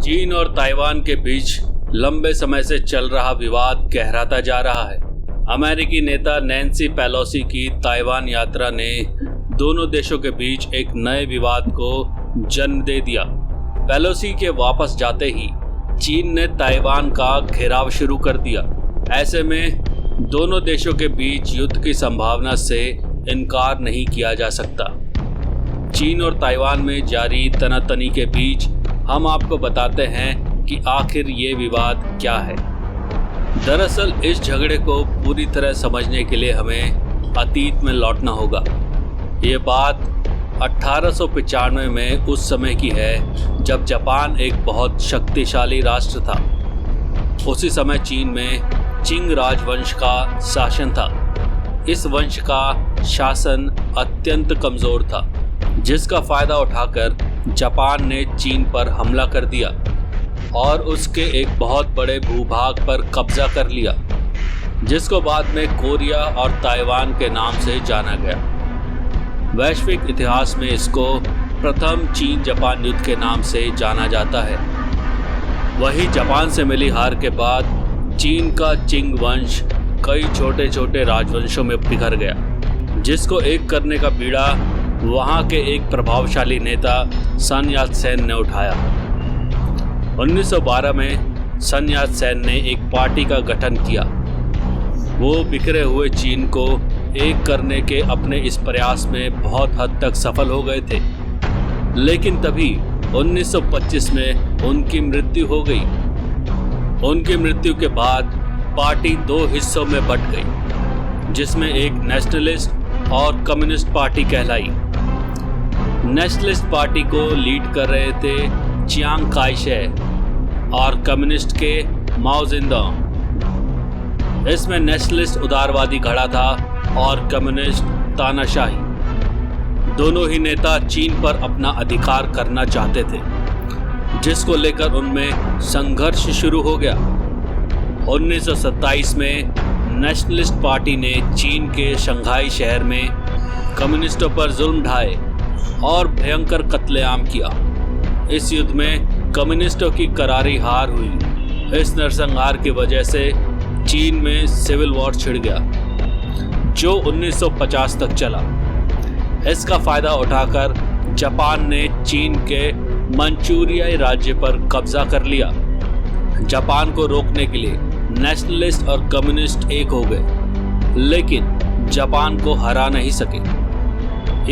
चीन और ताइवान के बीच लंबे समय से चल रहा विवाद गहराता जा रहा है। अमेरिकी नेता नैन्सी पेलोसी की ताइवान यात्रा ने दोनों देशों के बीच एक नए विवाद को जन्म दे दिया। पेलोसी के वापस जाते ही चीन ने ताइवान का घेराव शुरू कर दिया। ऐसे में दोनों देशों के बीच युद्ध की संभावना से इनकार नहीं किया जा सकता। चीन और ताइवान में जारी तनातनी के बीच हम आपको बताते हैं कि आखिर ये विवाद क्या है। दरअसल इस झगड़े को पूरी तरह समझने के लिए हमें अतीत में लौटना होगा। ये बात 1895 में उस समय की है जब जापान एक बहुत शक्तिशाली राष्ट्र था। उसी समय चीन में चिंग राजवंश का शासन था। इस वंश का शासन अत्यंत कमजोर था, जिसका फायदा उठाकर जापान ने चीन पर हमला कर दिया और उसके एक बहुत बड़े भूभाग पर कब्जा कर लिया, जिसको बाद में कोरिया और ताइवान के नाम से जाना गया। वैश्विक इतिहास में इसको प्रथम चीन जापान युद्ध के नाम से जाना जाता है। वहीं जापान से मिली हार के बाद चीन का चिंग वंश कई छोटे छोटे राजवंशों में बिखर गया, जिसको एक करने का बीड़ा वहां के एक प्रभावशाली नेता सन यात सेन ने उठाया। 1912 में सन यात सेन ने एक पार्टी का गठन किया। वो बिखरे हुए चीन को एक करने के अपने इस प्रयास में बहुत हद तक सफल हो गए थे, लेकिन तभी 1925 में उनकी मृत्यु हो गई। उनकी मृत्यु के बाद पार्टी दो हिस्सों में बंट गई, जिसमें एक नेशनलिस्ट और कम्युनिस्ट पार्टी कहलाई। नेशनलिस्ट पार्टी को लीड कर रहे थे चियांग काई शेक और कम्युनिस्ट के माओ जेडुंग। इसमें नेशनलिस्ट उदारवादी खड़ा था और कम्युनिस्ट तानाशाही। दोनों ही नेता चीन पर अपना अधिकार करना चाहते थे, जिसको लेकर उनमें संघर्ष शुरू हो गया। 1927 में नेशनलिस्ट पार्टी ने चीन के शंघाई शहर में कम्युनिस्टों पर जुल्म ढाए और भयंकर कत्लेआम किया। इस युद्ध में कम्युनिस्टों की करारी हार हुई। इस नरसंहार की वजह से चीन में सिविल वॉर छिड़ गया, जो 1950 तक चला। इसका फायदा उठाकर जापान ने चीन के मंचूरियाई राज्य पर कब्जा कर लिया। जापान को रोकने के लिए नेशनलिस्ट और कम्युनिस्ट एक हो गए, लेकिन जापान को हरा नहीं सके।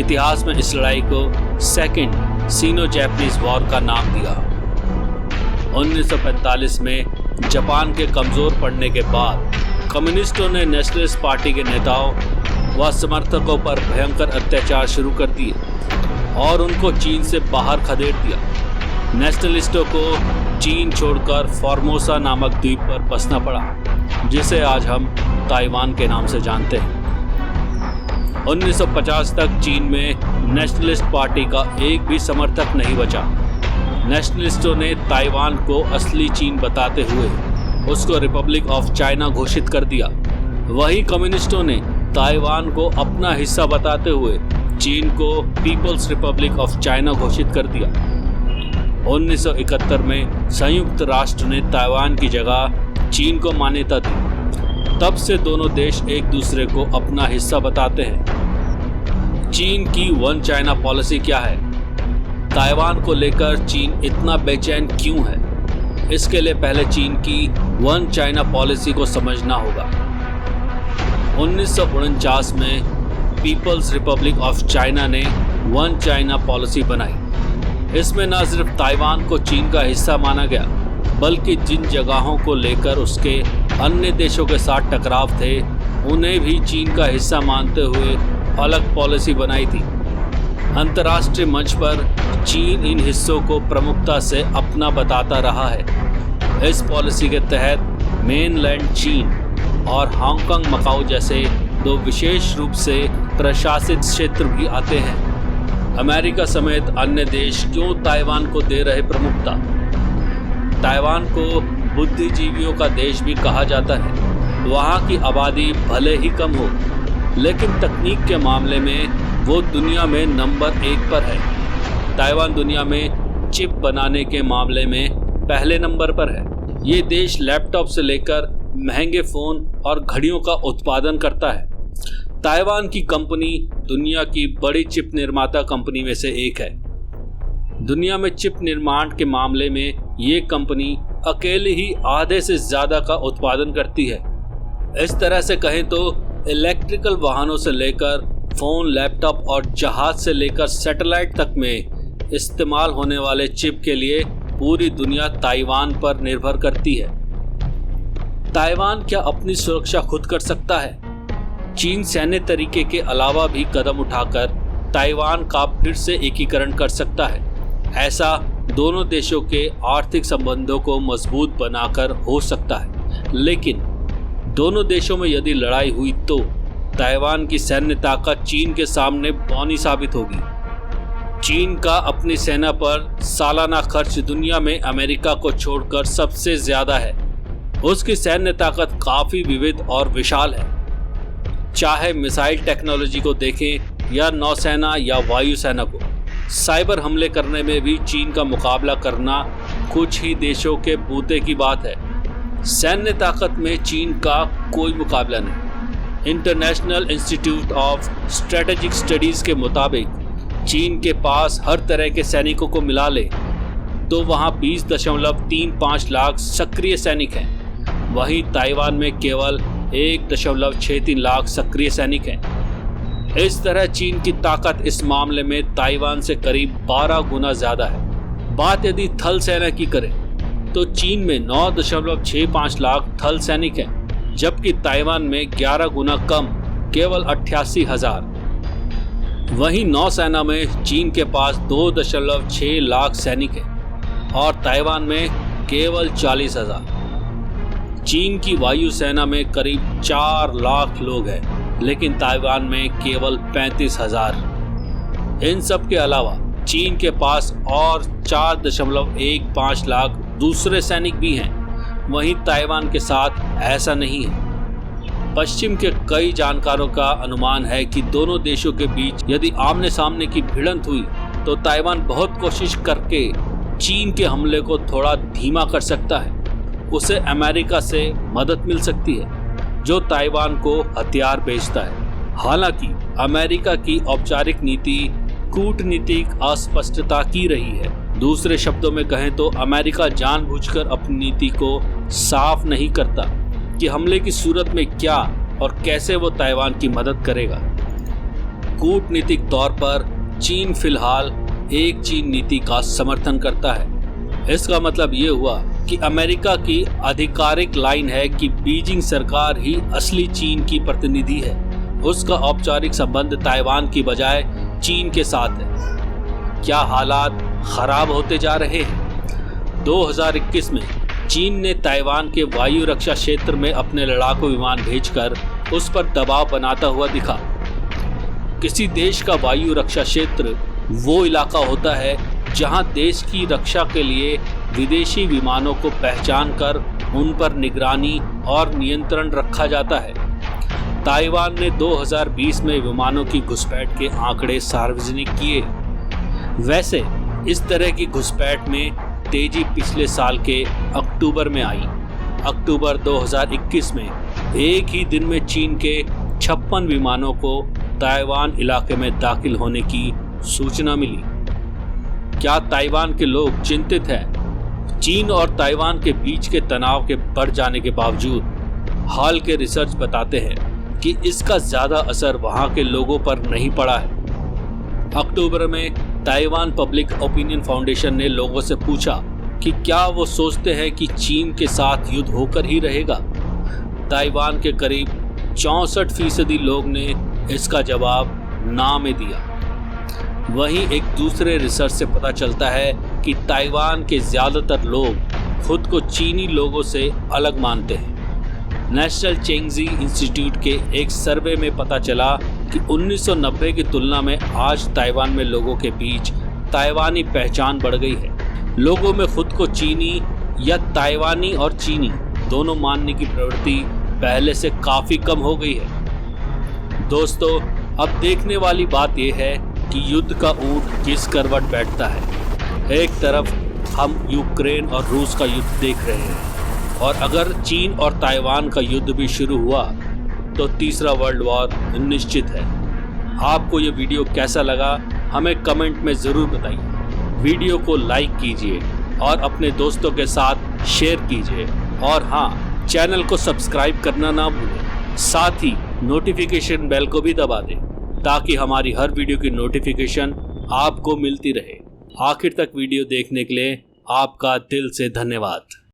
इतिहास में इस लड़ाई को सेकेंड सीनो जापानीज वॉर का नाम दिया। 1945 में जापान के कमजोर पड़ने के बाद कम्युनिस्टों ने नेशनलिस्ट पार्टी के नेताओं व समर्थकों पर भयंकर अत्याचार शुरू कर दिए और उनको चीन से बाहर खदेड़ दिया। नेशनलिस्टों को चीन छोड़कर फॉर्मोसा नामक द्वीप पर बसना पड़ा, जिसे आज हम ताइवान के नाम से जानते हैं। 1950 तक चीन में नेशनलिस्ट पार्टी का एक भी समर्थक नहीं बचा। नेशनलिस्टों ने ताइवान को असली चीन बताते हुए उसको रिपब्लिक ऑफ चाइना घोषित कर दिया। वहीं कम्युनिस्टों ने ताइवान को अपना हिस्सा बताते हुए चीन को पीपल्स रिपब्लिक ऑफ चाइना घोषित कर दिया। 1971 में संयुक्त राष्ट्र ने ताइवान की जगह चीन को मान्यता दी। तब से दोनों देश एक दूसरे को अपना हिस्सा बताते हैं। चीन की वन चाइना पॉलिसी क्या है? ताइवान को लेकर चीन इतना बेचैन क्यों है? इसके लिए पहले चीन की वन चाइना पॉलिसी को समझना होगा। 1949 में पीपल्स रिपब्लिक ऑफ चाइना ने वन चाइना पॉलिसी बनाई। इसमें न सिर्फ ताइवान को चीन का हिस्सा माना गया, बल्कि जिन जगहों को लेकर उसके अन्य देशों के साथ टकराव थे, उन्हें भी चीन का हिस्सा मानते हुए अलग पॉलिसी बनाई थी। अंतर्राष्ट्रीय मंच पर चीन इन हिस्सों को प्रमुखता से अपना बताता रहा है। इस पॉलिसी के तहत मेनलैंड चीन और हांगकांग मकाऊ जैसे दो विशेष रूप से प्रशासित क्षेत्र भी आते हैं। अमेरिका समेत अन्य देश क्यों ताइवान को दे रहे प्रमुखता? ताइवान को बुद्धिजीवियों का देश भी कहा जाता है। वहाँ की आबादी भले ही कम हो, लेकिन तकनीक के मामले में वो दुनिया में नंबर 1 पर है। ताइवान दुनिया में चिप बनाने के मामले में पहले नंबर पर है। ये देश लैपटॉप से लेकर महंगे फोन और घड़ियों का उत्पादन करता है। ताइवान की कंपनी दुनिया की बड़ी चिप निर्माता कंपनी में से एक है। दुनिया में चिप निर्माण के मामले में ये कंपनी अकेले ही आधे से ज्यादा का उत्पादन करती है। इस तरह से कहें तो इलेक्ट्रिकल वाहनों से लेकर फोन, लैपटॉप और जहाज से लेकर सैटेलाइट तक में इस्तेमाल होने वाले चिप के लिए पूरी दुनिया ताइवान पर निर्भर करती है। ताइवान क्या अपनी सुरक्षा खुद कर सकता है? चीन सैन्य तरीके के अलावा भी कदम उठाकर ताइवान का फिर से एकीकरण कर सकता है। ऐसा दोनों देशों के आर्थिक संबंधों को मजबूत बनाकर हो सकता है, लेकिन दोनों देशों में यदि लड़ाई हुई तो ताइवान की सैन्य ताकत चीन के सामने बौनी साबित होगी। चीन का अपनी सेना पर सालाना खर्च दुनिया में अमेरिका को छोड़कर सबसे ज्यादा है। उसकी सैन्य ताकत काफी विविध और विशाल है। चाहे मिसाइल टेक्नोलॉजी को देखें या नौसेना या वायुसेना को, साइबर हमले करने में भी चीन का मुकाबला करना कुछ ही देशों के बूते की बात है। सैन्य ताकत में चीन का कोई मुकाबला नहीं। International institute of strategic studies के मुताबिक चीन के पास हर तरह के सैनिकों को मिला ले तो वहां 20.35 लाख सक्रिय सैनिक हैं। वहीं ताइवान में केवल 1.63 लाख सक्रिय सैनिक हैं। इस तरह चीन की ताकत इस मामले में ताइवान से करीब 12 गुना ज्यादा है। बात यदि थल सेना की करें तो चीन में 9.65 लाख थल सैनिक हैं, जबकि ताइवान में 11 गुना कम, केवल 88,000। वहीं नौसेना में चीन के पास 2.6 लाख सैनिक हैं और ताइवान में केवल 40,000। चीन की वायुसेना में करीब 4 लाख लोग हैं, लेकिन ताइवान में केवल 35,000। इन सब के अलावा चीन के पास और 4.15 लाख दूसरे सैनिक भी हैं। वहीं ताइवान के साथ ऐसा नहीं है। पश्चिम के कई जानकारों का अनुमान है कि दोनों देशों के बीच यदि आमने सामने की भिड़ंत हुई तो ताइवान बहुत कोशिश करके चीन के हमले को थोड़ा धीमा कर सकता है। उसे अमेरिका से मदद मिल सकती है, जो ताइवान को हथियार बेचता है। हालांकि अमेरिका की औपचारिक नीति कूटनीतिक अस्पष्टता की रही है। दूसरे शब्दों में कहें तो अमेरिका जानबूझकर अपनी नीति को साफ नहीं करता कि हमले की सूरत में क्या और कैसे वो ताइवान की मदद करेगा। कूटनीतिक तौर पर चीन फिलहाल एक चीन नीति का समर्थन करता है। इसका मतलब ये हुआ कि अमेरिका की आधिकारिक लाइन है कि बीजिंग सरकार ही असली चीन की प्रतिनिधि है। उसका औपचारिक संबंध ताइवान की बजाय चीन के साथ है। क्या हालात खराब होते जा रहे हैं? 2021 में चीन ने ताइवान के वायु रक्षा क्षेत्र में अपने लड़ाकू विमान भेजकर उस पर दबाव बनाता हुआ दिखा। किसी देश का वायु रक्षा क्षेत्र वो इलाका होता है जहां देश की रक्षा के लिए विदेशी विमानों को पहचान कर उन पर निगरानी और नियंत्रण रखा जाता है। ताइवान ने 2020 में विमानों की घुसपैठ के आंकड़े सार्वजनिक किए। वैसे इस तरह की घुसपैठ में तेजी पिछले साल के अक्टूबर में आई। अक्टूबर 2021 में एक ही दिन में चीन के 56 विमानों को ताइवान इलाके में दाखिल होने की सूचना मिली। क्या ताइवान के लोग चिंतित हैं? चीन और ताइवान के बीच के तनाव के बढ़ जाने के बावजूद हाल के रिसर्च बताते हैं कि इसका ज्यादा असर वहां के लोगों पर नहीं पड़ा है। अक्टूबर में ताइवान पब्लिक ओपिनियन फाउंडेशन ने लोगों से पूछा कि क्या वो सोचते हैं कि चीन के साथ युद्ध होकर ही रहेगा। ताइवान के करीब 64% लोग ने इसका जवाब ना में दिया। वहीं एक दूसरे रिसर्च से पता चलता है कि ताइवान के ज्यादातर लोग खुद को चीनी लोगों से अलग मानते हैं। नेशनल चेंगजी इंस्टीट्यूट के एक सर्वे में पता चला कि 1990 की तुलना में आज ताइवान में लोगों के बीच ताइवानी पहचान बढ़ गई है। लोगों में खुद को चीनी या ताइवानी और चीनी दोनों मानने की प्रवृत्ति पहले से काफ़ी कम हो गई है। दोस्तों, अब देखने वाली बात यह है कि युद्ध का ऊंट किस करवट बैठता है। एक तरफ हम यूक्रेन और रूस का युद्ध देख रहे हैं और अगर चीन और ताइवान का युद्ध भी शुरू हुआ तो तीसरा वर्ल्ड वॉर निश्चित है। आपको ये वीडियो कैसा लगा हमें कमेंट में ज़रूर बताइए। वीडियो को लाइक कीजिए और अपने दोस्तों के साथ शेयर कीजिए और हाँ, चैनल को सब्सक्राइब करना ना भूलें। साथ ही नोटिफिकेशन बेल को भी दबा दें ताकि हमारी हर वीडियो की नोटिफिकेशन आपको मिलती रहे। आखिर तक वीडियो देखने के लिए आपका दिल से धन्यवाद।